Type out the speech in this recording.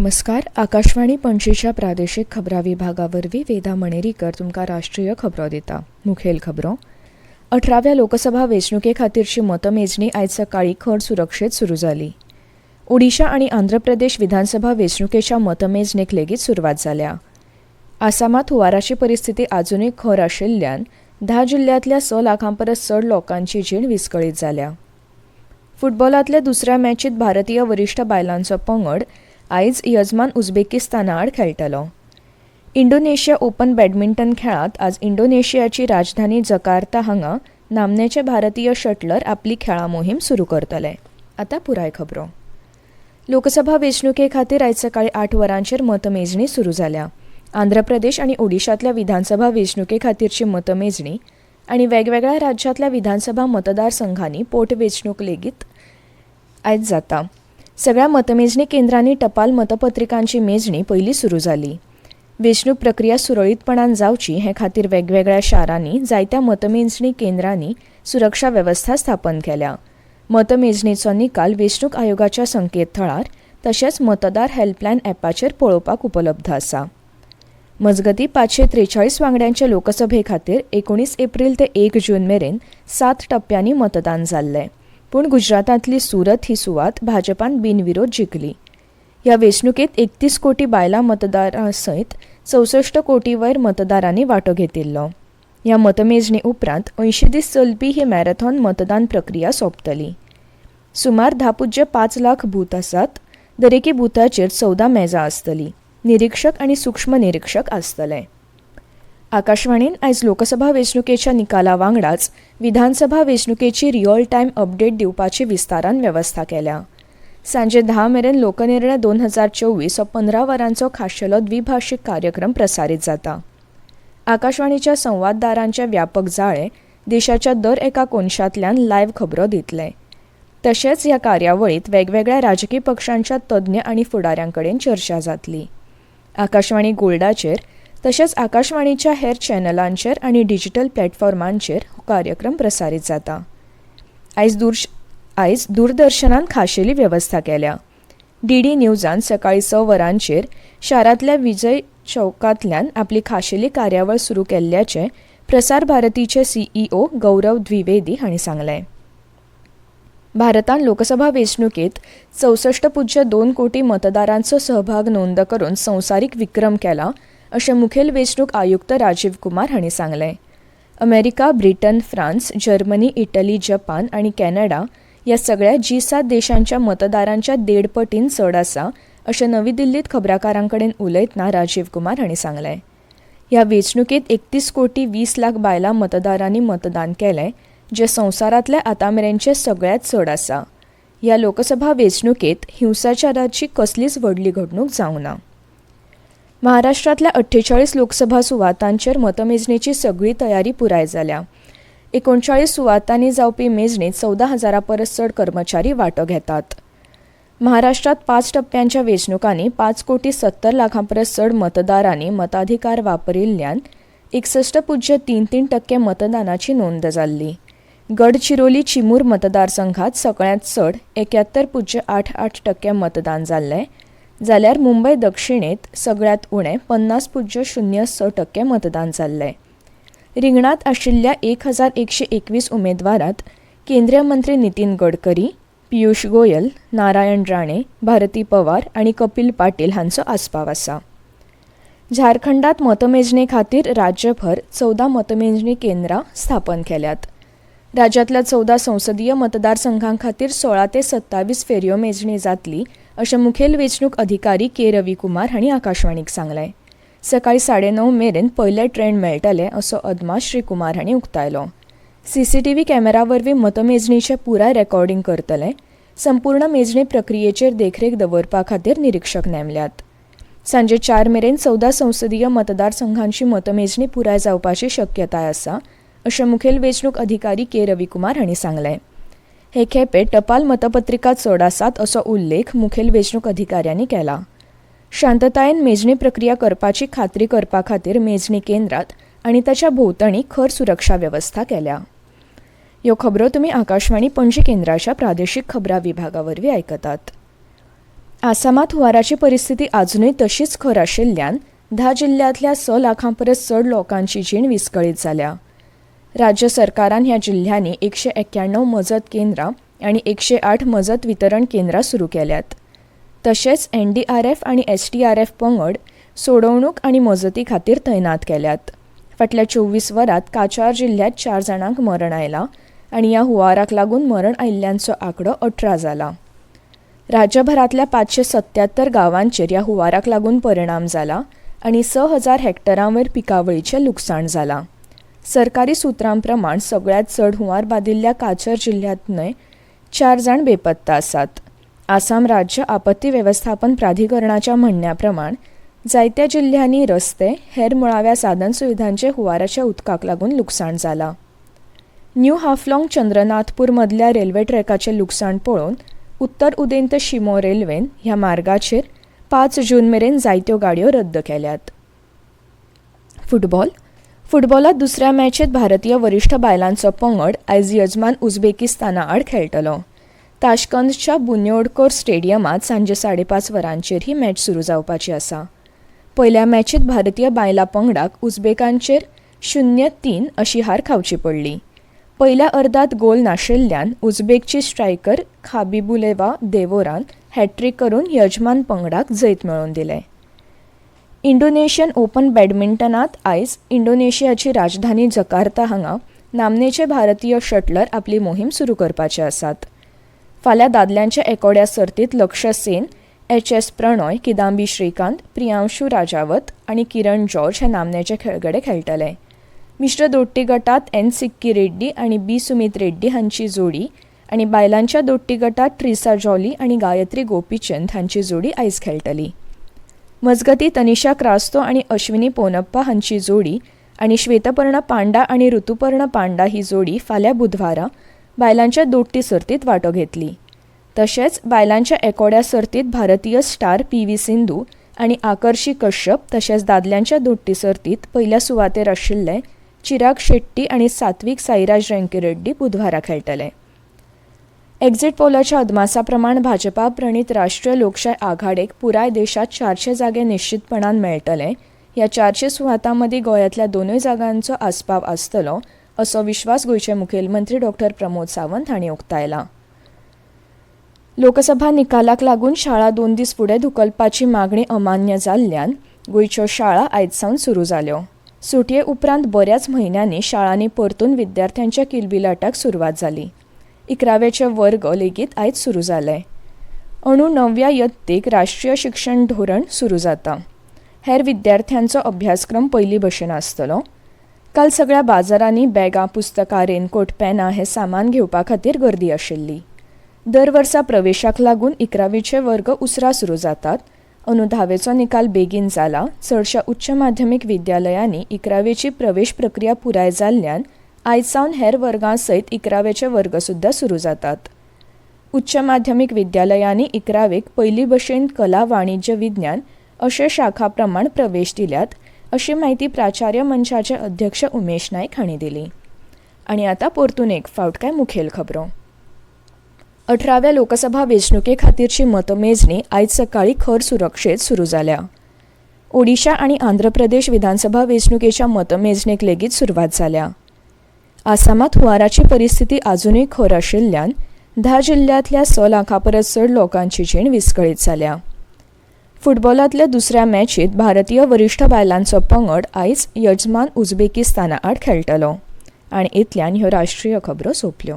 नमस्कार. आकाशवाणी पणजीच्या प्रादेशीक खबरां विभागावरवीं वेदा मणेरीकर तुमकां राष्ट्रीय खबरो दिता. मुखेल खबरो. 18व्या लोकसभा वेंचणुके खातीरची मतमेजणी आयज सकाळीं खर सुरक्षेत सुरू जाली. ओडिशा आनी आंध्र प्रदेश विधानसभा वेंचणुकेच्या मतमेजणेक लेगीत सुरवात जाल्या. आसामात हुंवाराची परिस्थिती आजुनूय खर आशिल्ल्यान 10 जिल्ल्यांतल्या 6 लाखां परस चड लोकांची जीण विस्कळीत जाल्या. फुटबॉलांतल्या दुसऱ्या मॅचींत भारतीय वरिश्ठ बायलांचो पंगड आयज यजमान उझबेकिस्ताना आड खेळटलो. इंडोनेशिया ओपन बॅडमिंटन खेळांत आज इंडोनेशियाची राजधानी जकार्ता हांगा नामनेचे भारतीय शटलर आपली खेळा मोहीम सुरू करतले. आतां पुराय खबरो. लोकसभा वेंचणुके खातीर आयज सकाळीं 8 वरांचेर मतमेजणी सुरू जाल्या. आंध्र प्रदेश आनी ओडिशांतल्या विधानसभा वेंचणुके खातीरची मतमेजणी आनी वेगवेगळ्या राज्यांतल्या विधानसभा मतदारसंघांनी पोटवेंचणूक लेगीत आयज जाता. सगळ्या मतमेजणी केंद्रांनी टपाल मतपत्रिकांची मेजणी पयलीं सुरू जाली. वेंचणूक प्रक्रिया सुरळीतपणान जावची हे खातीर वेगवेगळ्या शारांनी जायत्या मतमेजणी केंद्रांनी सुरक्षा वेवस्था स्थापन केल्या. मतमेजणीचो निकाल वेंचणूक आयोगाच्या संकेतथळार तशेंच मतदार हेल्पलायन ॲपाचेर पळोवपाक उपलब्ध आसा. मजगतीं 543 वांगड्यांचे लोकसभे खातीर 19 एप्रील ते 1 जून मेरेन 7 टप्प्यांनी मतदान जाल्लें. पूण गुजरातांतली सुरत ही सुवात भाजपान बिनविरोध जिखली. ह्या वेंचणुकेंत 31 कोटी बायलां मतदारां सयत 64 कोटी वयर मतदारांनी वांटो घेतिल्लो. ह्या मतमेजणी उपरांत 80 दीस चलपी ही मॅरेथॉन मतदान प्रक्रिया सोंपतली. सुमार 10.5 लाख बूथ आसात. दरेकी बुथाचेर 14 मेजां आसतलीं. निरीक्षक आनी सूक्ष्म निरीक्षक आसतले. आकाशवाणीन आयज लोकसभा वेंचणुकेच्या निकाला वांगडाच विधानसभा वेंचणुकेची रियल टायम अपडेट दिवपाची विस्तारान वेवस्था केल्या. सांजे 10 मेरेन लोकनिर्णय 2024 हो 15 वरांचो खाशेलो द्विभाशीक कार्यक्रम प्रसारीत जाता. आकाशवाणीच्या संवाददारांचे व्यापक जाळे देशाच्या दर एका कोनशांतल्यान लायव्ह खबरो दितले. तशेंच ह्या कार्यावळींत वेगवेगळ्या राजकी पक्षांच्या तज्ञ आनी फुडाऱ्यांकडेन चर्चा जातली. आकाशवाणी गोल्डाचेर तशेंच आकाशवाणीच्या हेर चॅनलांचेर आनी डिजिटल प्लॅटफॉर्मांचेर हो कार्यक्रम प्रसारीत जाता. आयज दूरदर्शनान खाशेली वेवस्था केल्या. डीडी न्यूजान सकाळीं 6 वरांचेर शारांतल्या विजय चौकांतल्यान आपली खाशेली कार्यावळ सुरू केल्ल्याचें प्रसार भारतीचे CEO गौरव द्विवेदी हांणी सांगलें. भारतान लोकसभा वेंचणुकेंत 64.2 कोटी मतदारांचो सहभाग नोंद करून संवसारीक विक्रम केला अशें मुखेल वेंचणूक आयुक्त राजीव कुमार हांणी सांगलें. America, Britain, France, Germany, Italy, Japan आनी कॅनडा ह्या सगळ्या G7 देशांच्या मतदारांच्या 1.5 पटीन चड आसा अशें नवी दिल्लींत खबराकारां कडेन उलयतना राजीव कुमार हांणी सांगलें. ह्या वेंचणुकेंत 31 कोटी 20 लाख बायलां मतदारांनी मतदान केलें, जें संवसारांतले आतांमेरेनचें सगळ्यांत चड आसा. ह्या लोकसभा वेंचणुकेंत हिंसाचाराची कसलीच व्हडली घडणूक जावंक ना. महाराष्ट्रांतल्या 48 लोकसभा सुवातांचेर मतमेजणेची सगळी तयारी पुराय जाल्या. 39 सुवातांनी जावपी मेजणेंत 14,000 परस चड कर्मचारी वांटो घेतात. महाराष्ट्रांत 5 टप्प्यांच्या वेंचणुकांनी 5 कोटी 70 लाखां परस चड मतदारांनी मताधिकार वापरिल्ल्यान 61.33% मतदानाची नोंद जाल्ली. गडचिरोली चिमूर मतदारसंघात सगळ्यांत चड 71.88% मतदान जाल्लें, जाल्यार मुंबय दक्षिणेंत सगळ्यांत उणें 50.06% मतदान जाल्लें. रिंगणांत आशिल्ल्या 1121 उमेदवारांत केंद्रीय मंत्री नितीन गडकरी, पियुष गोयल, नारायण राणे, भारती पवार आनी कपिल पाटील हांचो आस्पाव आसा. झारखंडांत मतमेजणे खातीर राज्यभर 14 मतमेजणी केंद्रां स्थापन केल्यात. राज्यांतल्या 14 संसदीय मतदारसंघां खातीर 16 ते 27 फेरयो मेजणी जातली अशें मुखेल वेंचणूक अधिकारी के. रविकुमार हांणी आकाशवाणीक सांगलें. सकाळीं 9:30 मेरेन पयले ट्रेन मेळटले असो अदमास श्री कुमार हांणी उक्तायलो. CCTV कॅमेरा वरवीं मतमेजणीचें पुराय रेकॉर्डिंग करतले. संपूर्ण मेजणी प्रक्रियेचेर देखरेख दवरपा खातीर निरीक्षक नेमल्यात. सांजे 4 मेरेन 14 संसदीय मतदारसंघांची मतमेजणी पुराय जावपाची शक्यताय आसा अशें मुखेल वेंचणूक अधिकारी के. रविकुमार हांणी सांगलें. हे खेपे टपाल मतपत्रिका चड आसात असो उल्लेख मुखेल वेंचणूक अधिकाऱ्यांनी केला. शांततायेन मेजणी प्रक्रिया करपाची खात्री करपा खातीर मेजणी केंद्रांत आनी ताच्या भोंवतणी खर सुरक्षा वेवस्था केल्या. ह्यो खबरो तुमी आकाशवाणी पणजी केंद्राच्या प्रादेशीक खबरां विभागा वरवीं आयकतात. आसामात हुंवाराची परिस्थिती अजूनही तशीच खर आशिल्ल्यान 10 जिल्ह्यातल्या 6 लाखां परस चड लोकांची जीण विस्कळीत जाल्या. राज्य सरकारान ह्या जिल्ह्यांनी 191 मजत केंद्रां आणि 108 मजत वितरण केंद्रां सुरू केल्यात. तशेंच NDRF आणि SDRF पंगड सोडवणूक आणि मजती खातीर तैनात केल्यात. फाटल्या 24 वरांत काचार जिल्ह्यात 4 जाणांक मरण आयलां आणि ह्या हुंवाराक लागून मरण आयिल्ल्यांचो आंकडो 18 जाला. राज्यभरातल्या 577 गांवांचेर ह्या हुंवाराक लागून परिणाम जाला आणि 6,000 हेक्टरांवयर पिकावळीचें लुकसाण जालां. सरकारी सुत्रां प्रमाण सगळ्यांत चड हुंवार बादिल्ल्या काचर जिल्ह्यांतय 4 जाण बेपत्ता आसात. आसाम राज्य आपत्ती वेवस्थापन प्राधिकरणाच्या म्हणण्या प्रमाण जायत्या जिल्ह्यांनी रस्ते हेर मुळाव्या साधन सुविधांचे हुंवाराच्या उदकाक लागून लुकसाण जालां. न्यू हाफलॉंग चंद्रनाथपूर मदल्या रेल्वे ट्रॅकाचें लुकसाण पळोवन उत्तर उदेंत शिमो रेल्वेन ह्या मार्गाचेर 5 जून मेरेन जायत्यो गाडयो रद्द केल्यात. फुटबॉलात दुसऱ्या मॅचीत भारतीय वरिष्ठ बायलांचो पंगड आयज यजमान उझबेकिस्ताना आड खेळटलो. ताशकंदच्या बुन्योडकोर स्टेडियमात सांजे 5:30 वरांचेर ही मॅच सुरू जावपाची आसा. पयल्या मॅचीत भारतीय बायलां पंगडाक उझबेकांचेर 0-3 अशी हार खावची पडली. पयल्या अर्दात गोल नाशिल्ल्यान उझबेकची स्ट्रायकर खाबिबुलेवा देवोरान हॅट्रिक करून यजमान पंगडाक जैत मेळोवन दिलें. इंडोनेशियन ओपन बॅडमिंटनात आयज इंडोनेशियाची राजधानी जकार्ता हांगा नामनेचे भारतीय शटलर आपली मोहीम सुरू करपाचे आसात. फाल्यां दादल्यांच्या एकोड्या सर्तीत लक्ष्य सेन, HS प्रणॉय, किदांबी श्रीकांत, प्रियांशू राजावत आणि किरण जॉर्ज हे नामनेचे खेळगडे खेळटले. मिश्र दोट्टी गटात N सिक्की रेड्डी आणि B सुमित रेड्डी हांची जोडी आणि बायलांच्या दोट्टी गटात ट्रिसा जॉली आणि गायत्री गोपीचंद हांची जोडी आयज खेळटली. मजगती तनिषा क्रास्तो आणि अश्विनी पोनप्पा हांची जोडी आणि श्वेतपर्ण पांडा आणि ऋतुपर्ण पांडा ही जोडी फाल्यां बुधवारा बायलांच्या दोट्टी सर्तीत वांटो घेतली. तशेंच बायलांच्या एकोड्या सर्तीत भारतीय स्टार PV सिंधू आणि आकर्षी कश्यप तशेंच दादल्यांच्या दोट्टी सर्तीत पयल्या सुवातेर आशिल्ले चिराग शेट्टी आणि सात्विक साईराज रँकीरेड्डी बुधवारा खेळटले. एक्झिट पोलाच्या अदमासा प्रमाण भाजपा प्रणीत राष्ट्रीय लोकशाय आघाडेक पुराय देशात 400 जागे निश्चितपणान मेळटले. ह्या 400 सुवातांमदीं गोंयांतल्या 2 जागांचो आस्पाव आसतलो असो विश्वास गोंयचे मुखेलमंत्री डॉ. प्रमोद सावंत हांणी उक्तायला. लोकसभा निकालाक लागून शाळा 2 दीस फुडें धुकलपाची मागणी अमान्य जाल्ल्यान गोंयच्यो शाळा आयज सावन सुरू जाल्यो. सुटये उपरांत बऱ्याच म्हयन्यांनी शाळांनी परतून विद्यार्थ्यांच्या किलबिलाटाक सुरवात जाली. 11वेचे वर्ग लेगीत आयज सुरू जाले. अणू 9व्या यत्तेक राष्ट्रीय शिक्षण धोरण सुरू जाता. हेर विद्यार्थ्यांचो अभ्यासक्रम पयली भशेन आसतलो. काल सगळ्या बाजारांनी बॅगां, पुस्तकां, रेनकोट, पेनां हे सामान घेवपा खातीर गर्दी आशिल्ली. दर वर्सा प्रवेशाक लागून 11वीचे वर्ग उसरा सुरू जातात. अणू 10वेचो निकाल बेगीन जाला. चडशा उच्च माध्यमीक विद्यालयांनी 11वेची प्रवेश प्रक्रिया पुराय जाल्ल्यान आयज सावन हेर वर्गां सयत 11वेचे वर्ग सुद्धा सुरू जातात. उच्च माध्यमीक विद्यालयांनी 11वेक पयली भशेन कला, वाणिज्य, विज्ञान अशे शाखा प्रमाण प्रवेश दिल्यात अशी माहिती प्राचार्य मंचाचे अध्यक्ष उमेश नायक हांणी दिली. आणि आतां परतून एक फावट काय मुखेल खबरो. 18व्या लोकसभा वेंचणुके खातीरची मतमेजणी आयज सकाळी खर सुरक्षेत सुरू जाल्या. ओडिशा आणि आंध्र प्रदेश विधानसभा वेंचणुकेच्या मतमेजणेक लेगीत सुरवात जाल्या. आसामात हुंवाराची परिस्थिती अजूनही खर आशिल्ल्यान 10 जिल्ह्यातल्या 6 लाखां परस चड लोकांची जीण विस्कळीत जाल्या. फुटबॉलांतल्या दुसऱ्या मॅचीत भारतीय वरिष्ठ बायलांचो पंगड आयज यजमान उझबेकिस्ताना आड खेळटलो. आणि इतल्यान ह्यो राष्ट्रीय खबरो सोंपल्यो.